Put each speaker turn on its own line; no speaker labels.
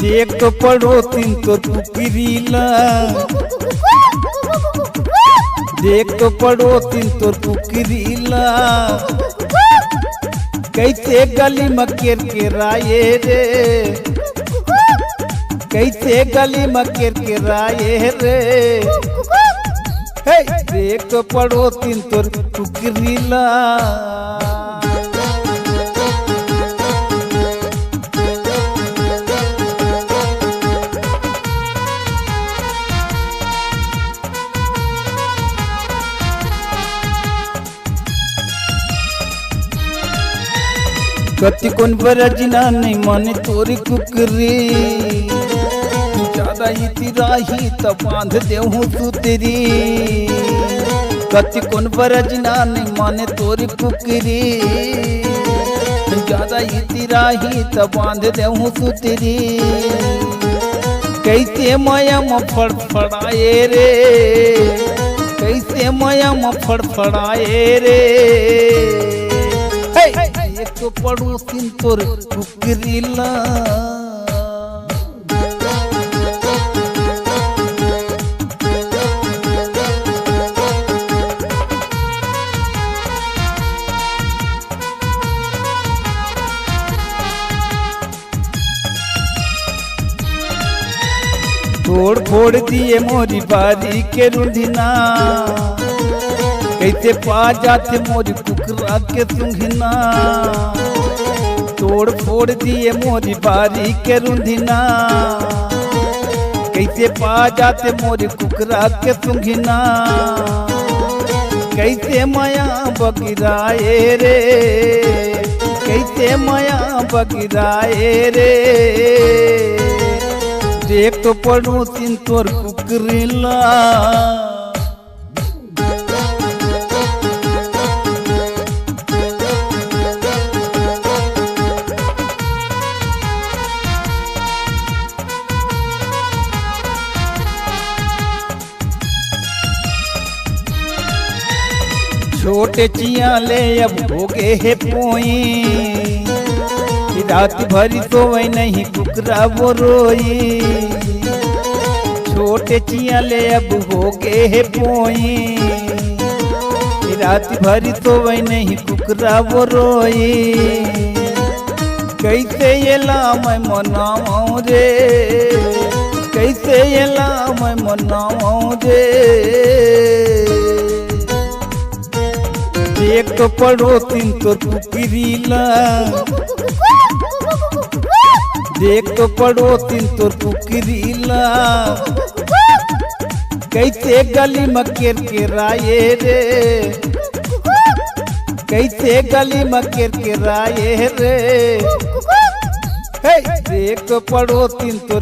देख तो पड़ो तीन तो कुकरीला, देख तो पड़ो तीन तो कुकरीला, कैसे गली मकेर के राये रे, कैसे गली मकेर के राये रे, देख तो पड़ो तीन तो कुकरीला। कति कौन बरजना नहीं माने तोरी कुकरी, ज्यादा इतिराही तब बांध देहूं तू तेरी। कति कौन बरजना नहीं माने तोरी कुकरी, ज्यादा इतिराही तब बांध देहूं तू तेरी। कैसे माया में फड़फड़ाए रे, कैसे माया में फड़फड़ाए रे, एक तो पड़ोसिन तोर कुकरीला। तोड़ फोड़ दिए मोरी बारी के रुंधिना, कैसे पा जाते मोरी कुकरा के सुंघना। तोड़ फोड़ दिए मोरी बारी के रुंधिना, कैसे पा जाते मोरी कुकरा के सुंघना। कैसे माया बगिराए रे, कैसे माया बगिराए रे, देख तो पड़ोसिन तोर कुकरीला। छोटे चियाले अब हो गए है पोई, रात भरी सोवे नहीं कुकरा वो रोई। छोटे चियाले अब हो गए है पोई, रात भरी सोवे नहीं कुकरा वो रोई। कैसे ये ला मैं मनाऊं रे, कैसे ये ला मैं मनाऊं रे, देख तो पड़ोसिन तो कुकरीला। देख तो पड़ोसिन तो कुकरीला, कैसे गली मकेर के राये रे, कैसे गली मकेर के राये रे, देख तो पड़ोसिन तो